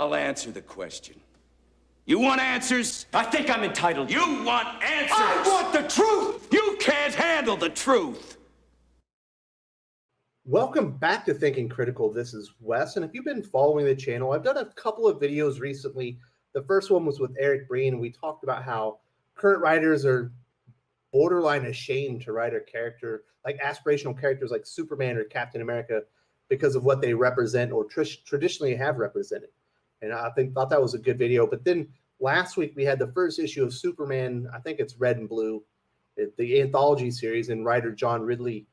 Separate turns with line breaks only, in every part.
I'll answer the question. You want answers?
I think I'm entitled.
You want answers?
I want the truth!
You can't handle the truth.
Welcome back to Thinking Critical. This is Wes, and if you've been following the channel, I've done a couple of videos recently. The first one was with Eric Breen, and we talked about how current writers are borderline ashamed to write a character, like aspirational characters like Superman or Captain America, because of what they represent or traditionally have represented. And I thought that was a good video. But then last week we had the first issue of Superman, I think it's Red and Blue, the anthology series, and writer John Ridley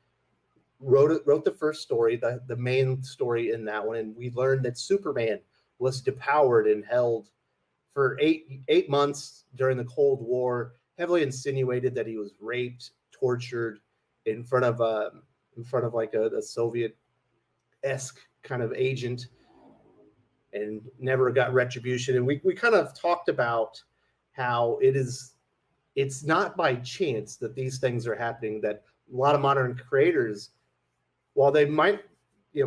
wrote the first story, the main story in that one, and we learned that Superman was depowered and held for eight months during the Cold War, heavily insinuated that he was raped, tortured in front of like a Soviet-esque kind of agent, and never got retribution. And we kind of talked about how it's not by chance that these things are happening, that a lot of modern creators, while they might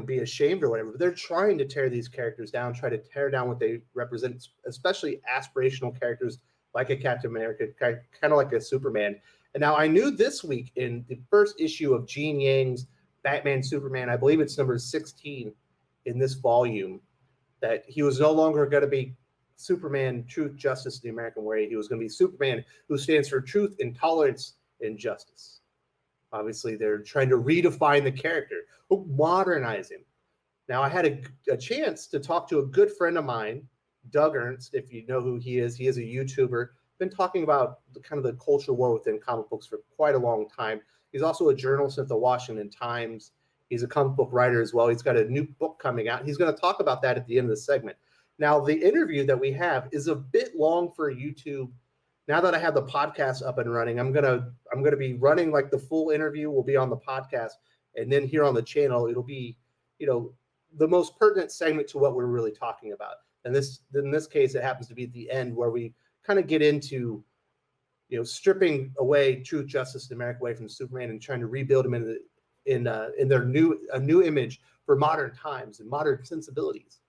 be ashamed or whatever, but they're trying to tear these characters down, try to tear down what they represent, especially aspirational characters like a Captain America, kind of like a Superman. And now I knew this week in the first issue of Gene Yang's Batman Superman, I believe it's number 16 in this volume, that he was no longer going to be Superman, truth, justice, the American way. He was going to be Superman, who stands for truth, intolerance, and justice. Obviously, they're trying to redefine the character, modernize him. Now, I had a chance to talk to a good friend of mine, Doug Ernst, if you know who he is. He is a YouTuber, been talking about the culture war within comic books for quite a long time. He's also a journalist at the Washington Times. He's a comic book writer as well. He's got a new book coming out. He's going to talk about that at the end of the segment. Now, the interview that we have is a bit long for YouTube. Now that I have the podcast up and running, I'm gonna be running like the full interview will be on the podcast, and then here on the channel it'll be, the most pertinent segment to what we're really talking about. And in this case, it happens to be at the end where we kind of get into, stripping away truth, justice, the American way from Superman and trying to rebuild him in their new image for modern times and modern sensibilities.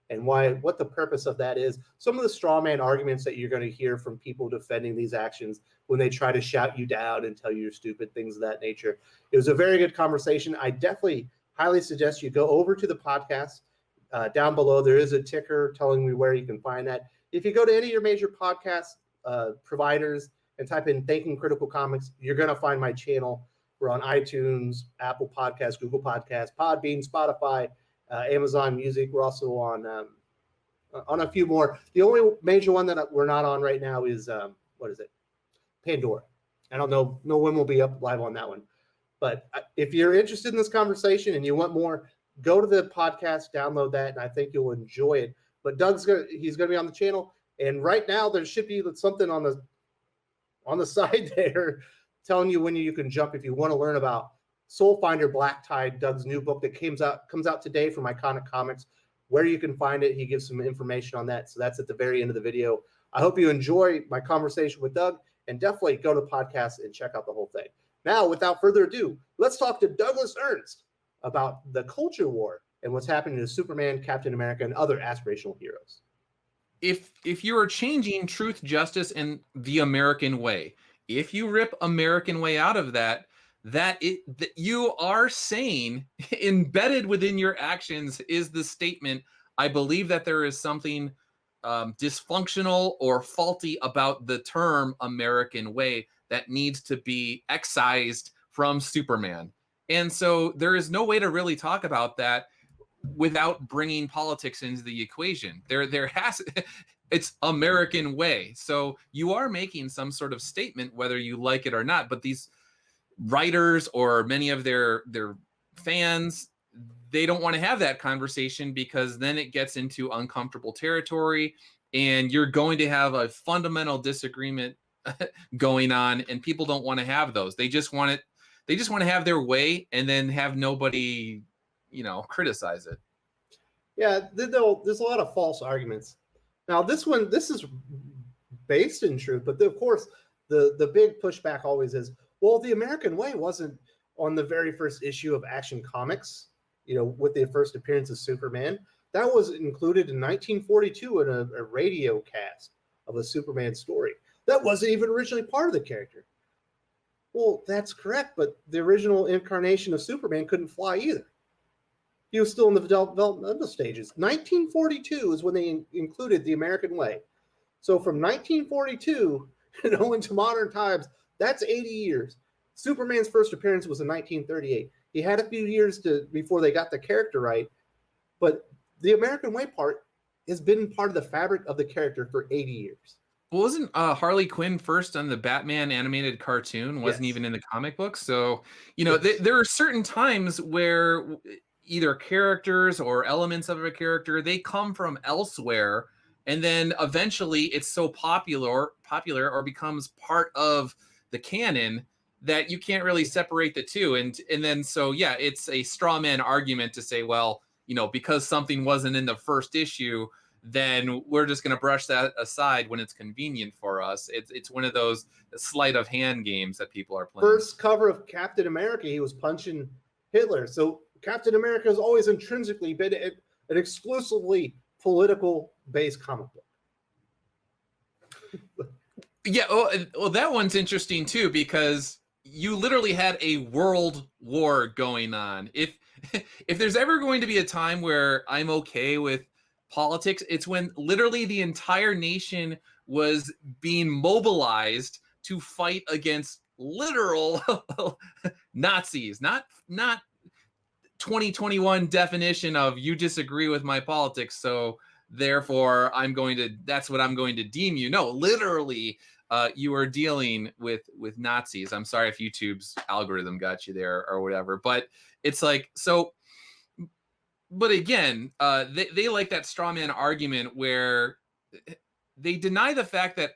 And what the purpose of that is, some of the straw man arguments that you're going to hear from people defending these actions when they try to shout you down and tell you you're stupid, things of that nature. It was a very good conversation. I definitely highly suggest you go over to the podcast. Down below, there is a ticker telling me where you can find that. If you go to any of your major podcast providers and type in Thinking Critical Comics, you're going to find my channel. We're on iTunes, Apple Podcasts, Google Podcasts, Podbean, Spotify, Amazon Music. We're also on a few more. The only major one that we're not on right now is Pandora. I don't know when we'll be up live on that one. But if you're interested in this conversation and you want more, go to the podcast, download that, and I think you'll enjoy it. But he's gonna be on the channel, and right now there should be something on the side there telling you when you can jump if you want to learn about Soulfinder Black Tide, Doug's new book that comes out today from Iconic Comics. Where you can find it, he gives some information on that. So that's at the very end of the video. I hope you enjoy my conversation with Doug, and definitely go to the podcast and check out the whole thing. Now, without further ado, let's talk to Douglas Ernst about the culture war and what's happening to Superman, Captain America, and other aspirational heroes.
If you are changing truth, justice, and the American way, if you rip American way out of that you are saying, embedded within your actions is the statement, I believe that there is something dysfunctional or faulty about the term American way that needs to be excised from Superman. And so there is no way to really talk about that without bringing politics into the equation. It's American way. So you are making some sort of statement, whether you like it or not, but these writers or many of their fans, they don't want to have that conversation, because then it gets into uncomfortable territory and you're going to have a fundamental disagreement going on, and people don't want to have those. They just want to have their way and then have nobody, criticize it.
Yeah, there's a lot of false arguments. Now, this is based in truth, but of course, the big pushback always is, well, the American way wasn't on the very first issue of Action Comics, with the first appearance of Superman. That was included in 1942 in a radio cast of a Superman story. That wasn't even originally part of the character. Well, that's correct, but the original incarnation of Superman couldn't fly either. He was still in the developmental stages. 1942 is when they included the American Way. So from 1942 into modern times, that's 80 years. Superman's first appearance was in 1938. He had a few years before they got the character right, but the American Way part has been part of the fabric of the character for 80 years.
Well, wasn't Harley Quinn first on the Batman animated cartoon? Wasn't
Yes.
even in the comic book. So,
Yes.
there are certain times where either characters or elements of a character, they come from elsewhere, and then eventually it's so popular or becomes part of the canon that you can't really separate the two. And then so yeah, it's a straw man argument to say, well, because something wasn't in the first issue, then we're just going to brush that aside when it's convenient for us. It's one of those sleight of hand games that people are playing.
First cover of Captain America, he was punching Hitler. So Captain America has always intrinsically been an exclusively political-based comic book.
Yeah, well, that one's interesting too, because you literally had a world war going on. If there's ever going to be a time where I'm okay with politics, it's when literally the entire nation was being mobilized to fight against literal Nazis, not 2021 definition of you disagree with my politics, so therefore that's what I'm going to deem you. No, literally, you are dealing with Nazis. I'm sorry if YouTube's algorithm got you there or whatever, but it's like, so, but again, they like that straw man argument where they deny the fact that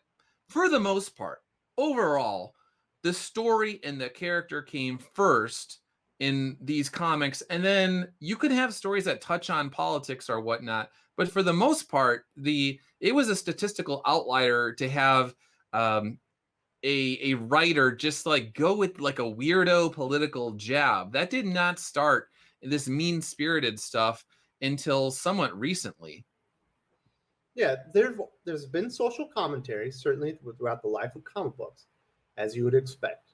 for the most part, overall, the story and the character came first in these comics, and then you could have stories that touch on politics or whatnot, but for the most part, it was a statistical outlier to have a writer just like go with like a weirdo political jab. That did not start this mean-spirited stuff until somewhat recently.
Yeah, there's been social commentary, certainly throughout the life of comic books, as you would expect.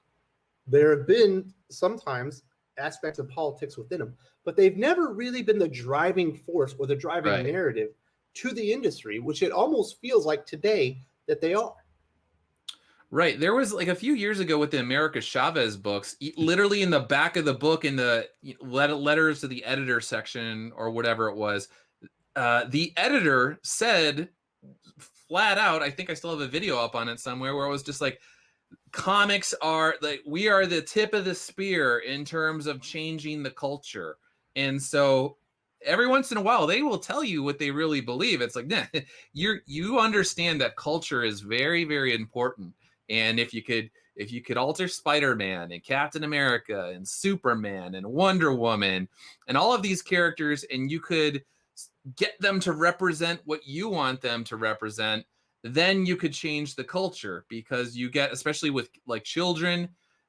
There have been sometimes aspects of politics within them, but they've never really been the driving force or the driving narrative to the industry, which it almost feels like today that they are.
Right. There was like a few years ago with the America Chavez books, literally in the back of the book, in the letters to the editor section or whatever it was, the editor said flat out, I think I still have a video up on it somewhere, where it was just like, comics are like, we are the tip of the spear in terms of changing the culture. And so every once in a while, they will tell you what they really believe. It's like, nah, you understand that culture is very, very important. And if you could alter Spider-Man and Captain America and Superman and Wonder Woman and all of these characters, and you could get them to represent what you want them to represent, then you could change the culture. Because you get, especially with like children,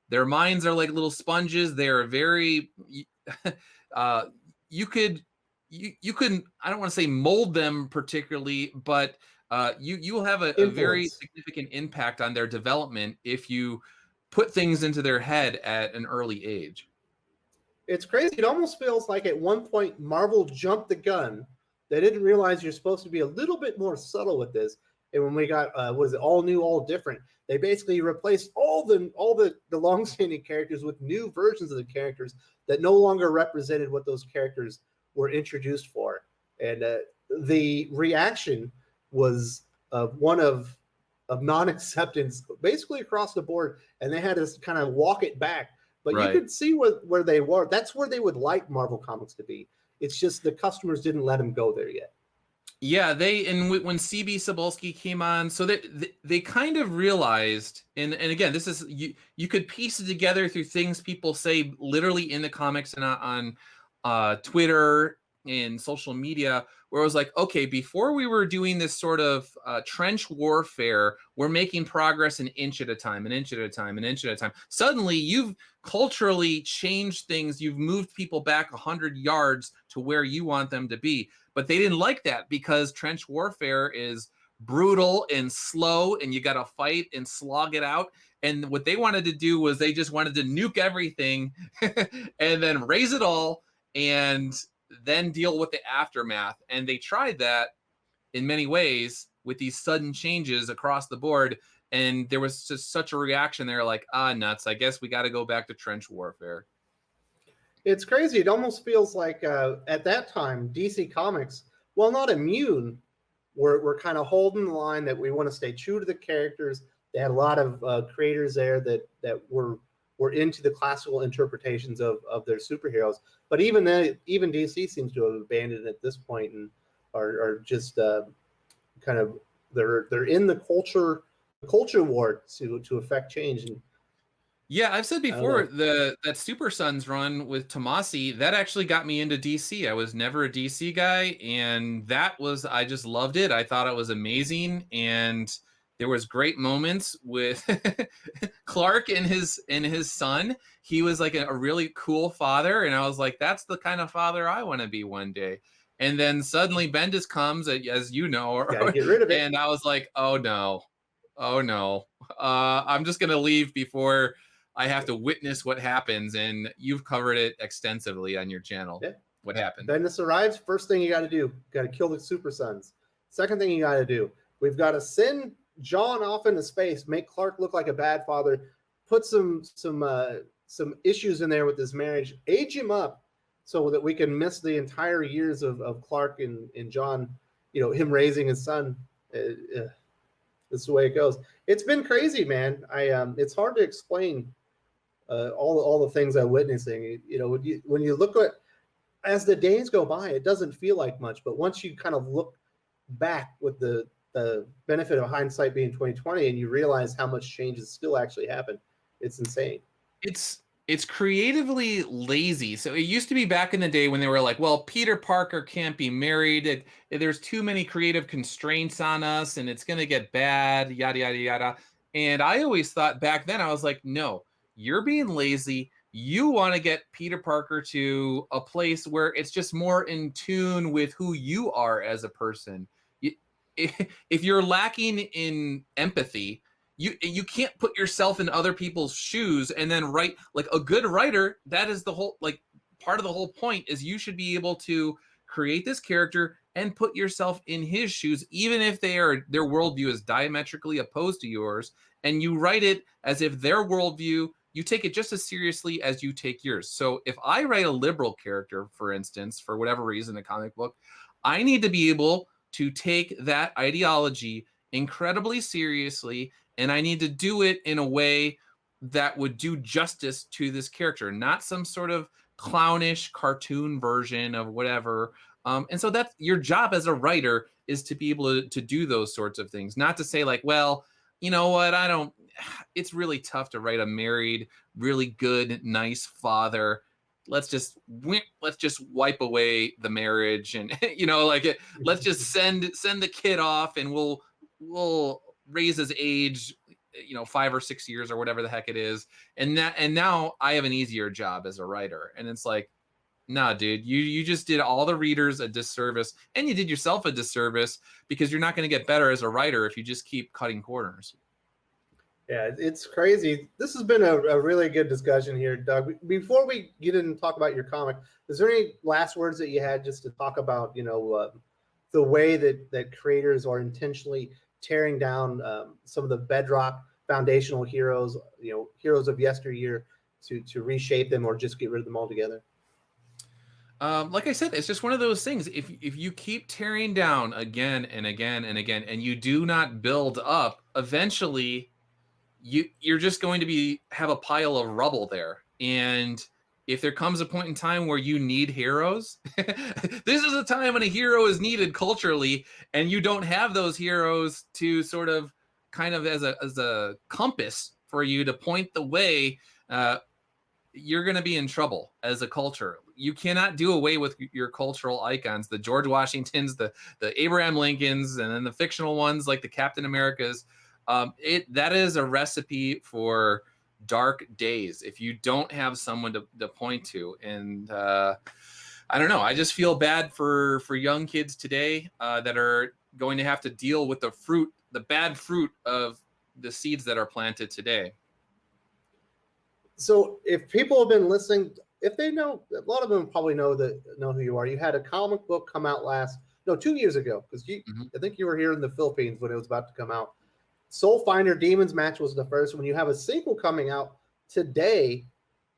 their minds are like little sponges. They are very, you couldn't, I don't want to say mold them particularly, but you will have a very significant impact on their development if you put things into their head at an early age.
It's crazy. It almost feels like at one point Marvel jumped the gun. They didn't realize you're supposed to be a little bit more subtle with this. And when we got all new, all different, they basically replaced all the long-standing characters with new versions of the characters that no longer represented what those characters were introduced for. And the reaction was one of non-acceptance basically across the board, and they had to kind of walk it back. But you could see where they were. That's where they would like Marvel Comics to be. It's just the customers didn't let them go there yet.
Yeah, when CB Cebulski came on, so they kind of realized, and again, this is, you could piece it together through things people say literally in the comics and on Twitter and social media, where it was like, okay, before we were doing this sort of trench warfare, we're making progress an inch at a time, an inch at a time, an inch at a time. Suddenly, you've culturally changed things. You've moved people back 100 yards to where you want them to be. But they didn't like that because trench warfare is brutal and slow, and you got to fight and slog it out. And what they wanted to do was they just wanted to nuke everything and then raise it all and then deal with the aftermath. And they tried that in many ways with these sudden changes across the board. And there was just such a reaction. They're like, nuts. I guess we got to go back to trench warfare.
It's crazy. It almost feels like at that time, DC Comics, while not immune, were kind of holding the line that we want to stay true to the characters. They had a lot of creators there that were into the classical interpretations of their superheroes. But even then, even DC seems to have abandoned it at this point and are just kind of they're in the culture war to affect change. And
yeah, I've said before that Super Sons run with Tomasi, that actually got me into DC. I was never a DC guy, and I just loved it. I thought it was amazing, and there was great moments with Clark and his son. He was like a really cool father, and I was like, that's the kind of father I want to be one day. And then suddenly Bendis comes, as you know,
gotta get rid of it.
And I was like, oh no, I'm just gonna leave before I have to witness what happens. And you've covered it extensively on your channel.
Yeah.
What happened?
Bendis arrives. First thing you got to do, got to kill the Super Sons. Second thing you got to do, we've got to send John off into space, make Clark look like a bad father, put some issues in there with his marriage, age him up so that we can miss the entire years of Clark and John, him raising his son. This is the way it goes. It's been crazy, man. It's hard to explain all the things I'm witnessing. When you look at as the days go by, it doesn't feel like much, but once you kind of look back with the benefit of hindsight being 2020, and you realize how much change has still actually happened, it's insane.
It's creatively lazy. So it used to be back in the day when they were like, well, Peter Parker can't be married. There's too many creative constraints on us and it's going to get bad, yada, yada, yada. And I always thought back then, I was like, no, you're being lazy. You want to get Peter Parker to a place where it's just more in tune with who you are as a person. If you're lacking in empathy, you can't put yourself in other people's shoes and then write. Like a good writer, that is the whole, like, part of the whole point is you should be able to create this character and put yourself in his shoes, even if their worldview is diametrically opposed to yours, and you write it as if their worldview, you take it just as seriously as you take yours. So if I write a liberal character, for instance, for whatever reason, a comic book, I need to be able to take that ideology incredibly seriously, and I need to do it in a way that would do justice to this character, not some sort of clownish cartoon version of whatever. And so that's your job as a writer, is to be able to do those sorts of things, not to say like, well, you know what, it's really tough to write a married, really good, nice father. Let's just wipe away the marriage, and let's just send the kid off, and we'll raise his age, 5 or 6 years or whatever the heck it is. And now I have an easier job as a writer. And it's like, nah, dude, you just did all the readers a disservice, and you did yourself a disservice, because you're not going to get better as a writer if you just keep cutting corners.
Yeah, it's crazy. This has been a really good discussion here, Doug. Before we get in and talk about your comic, is there any last words that you had just to talk about, the way that creators are intentionally tearing down some of the bedrock foundational heroes, heroes of yesteryear, to reshape them or just get rid of them altogether?
Like I said, it's just one of those things. If you keep tearing down again and again and again, and you do not build up, eventually you're just going to have a pile of rubble there. And if there comes a point in time where you need heroes, this is a time when a hero is needed culturally, and you don't have those heroes to sort of kind of as a compass for you to point the way, you're going to be in trouble as a culture. You cannot do away with your cultural icons, the George Washingtons, the Abraham Lincolns, and then the fictional ones like the Captain Americas. That is a recipe for dark days if you don't have someone to point to. And I don't know. I just feel bad for young kids today that are going to have to deal with the bad fruit of the seeds that are planted today.
So if people have been listening, if they know, a lot of them probably know who you are. You had a comic book come out 2 years ago, because I think you were here in the Philippines when it was about to come out. Soulfinder Demons Match was the first one. You have a sequel coming out today.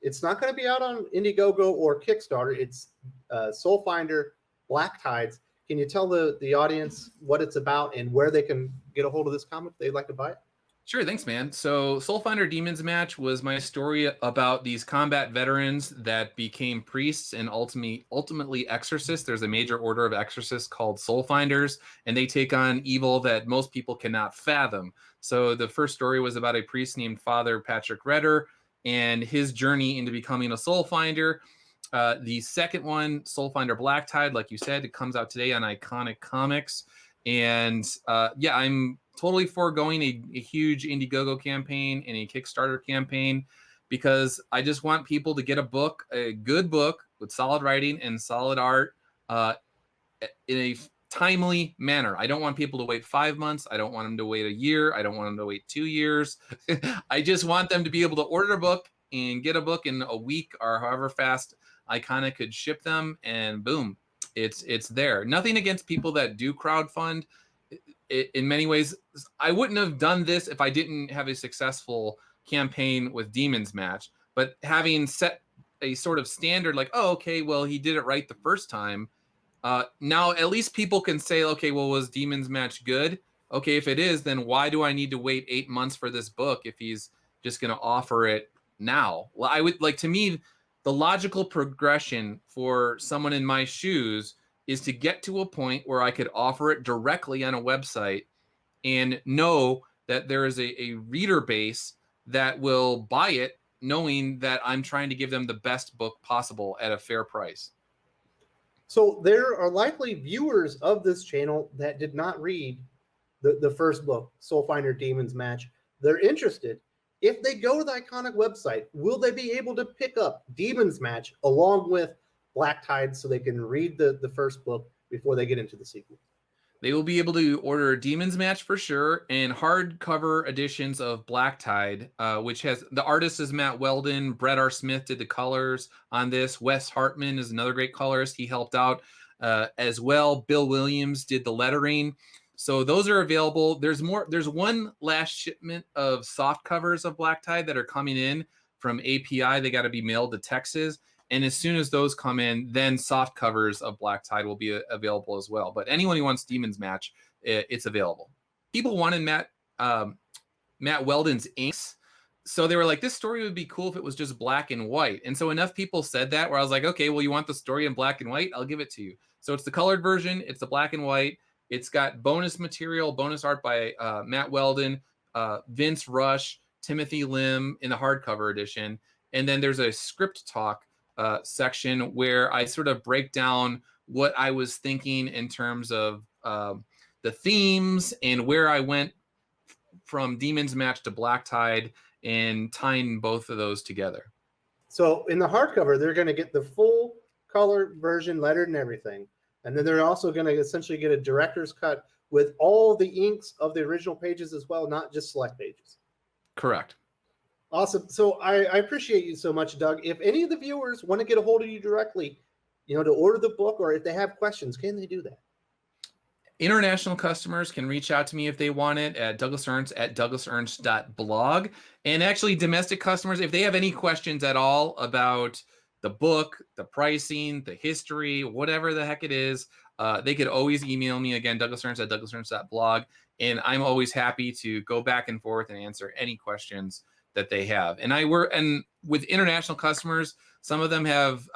It's not going to be out on Indiegogo or Kickstarter. It's Soulfinder Black Tides. Can you tell the audience what it's about and where they can get a hold of this comic if they'd like to buy it?
Sure, thanks, man. So Soulfinder Demons Match was my story about these combat veterans that became priests and ultimately exorcists. There's a major order of exorcists called Soulfinders, and they take on evil that most people cannot fathom. So the first story was about a priest named Father Patrick Redder and his journey into becoming a Soulfinder. The second one, Soulfinder Black Tide, like you said, it comes out today on Iconic Comics. And I'm totally foregoing a huge Indiegogo campaign and a Kickstarter campaign because I just want people to get a good book with solid writing and solid art in a timely manner. I don't want people to wait 5 months. I don't want them to wait a year. I don't want them to wait 2 years. I just want them to be able to order a book and get a book in a week or however fast Iconic could ship them, and boom, it's there. Nothing against people that do crowdfund. In many ways, I wouldn't have done this if I didn't have a successful campaign with Demons Match. But having set a sort of standard, like, oh, okay, well, he did it right the first time. Now at least people can say, okay, well, was Demons Match good? Okay, if it is, then why do I need to wait 8 months for this book if he's just going to offer it now? Well, I would like, to me, the logical progression for someone in my shoes is to get to a point where I could offer it directly on a website and know that there is a reader base that will buy it, knowing that I'm trying to give them the best book possible at a fair price.
So there are likely viewers of this channel that did not read the first book, Soulfinder Demons Match. They're interested. If they go to the Iconic website, will they be able to pick up Demons Match along with Black Tide so they can read the first book before they get into the sequel?
They will be able to order Demons Match for sure, and hardcover editions of Black Tide, which has, the artist is Matt Weldon. Brett R. Smith did the colors on this. Wes Hartman is another great colorist. He helped out as well. Bill Williams did the lettering. So those are available. There's one last shipment of soft covers of Black Tide that are coming in from API. They got to be mailed to Texas. And as soon as those come in, then soft covers of Black Tide will be available as well. But anyone who wants Demons Match, it's available. People wanted Matt Weldon's inks. So they were like, this story would be cool if it was just black and white. And so enough people said that where I was like, okay, well, you want the story in black and white? I'll give it to you. So it's the colored version. It's the black and white. It's got bonus material, bonus art by Matt Weldon, Vince Rush, Timothy Lim in the hardcover edition. And then there's a script talk section where I sort of break down what I was thinking in terms of the themes and where I went from Demons Match to Black Tide and tying both of those together.
So in the hardcover, they're going to get the full color version, lettered and everything. And then they're also going to essentially get a director's cut with all the inks of the original pages as well, not just select pages.
Correct.
Awesome. So I appreciate you so much, Doug. If any of the viewers want to get a hold of you directly, to order the book, or if they have questions, can they do that?
International customers can reach out to me if they want it at Douglas Ernst at douglasernst.blog. And actually, domestic customers, if they have any questions at all about the book, the pricing, the history, whatever the heck it is, they could always email me again, douglasernst at douglasernst.blog. And I'm always happy to go back and forth and answer any questions that they have. And with international customers, some of them have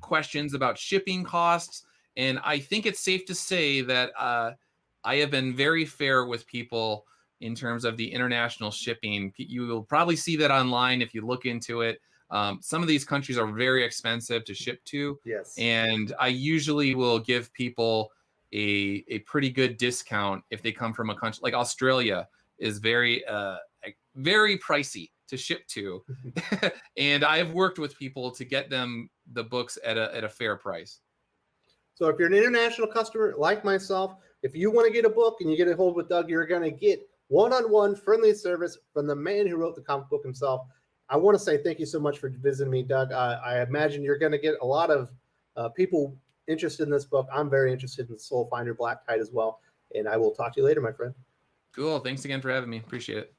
questions about shipping costs. And I think it's safe to say that I have been very fair with people in terms of the international shipping. You will probably see that online if you look into it. Some of these countries are very expensive to ship to.
Yes. And
I usually will give people a pretty good discount if they come from a country like Australia is very pricey to ship to. And I've worked with people to get them the books at a fair price.
So if you're an international customer like myself, if you want to get a book and you get a hold with Doug, you're going to get one-on-one friendly service from the man who wrote the comic book himself. I want to say thank you so much for visiting me, Doug. I imagine you're going to get a lot of people interested in this book. I'm very interested in Soulfinder Black Tide as well. And I will talk to you later, my friend.
Cool. Thanks again for having me. Appreciate it.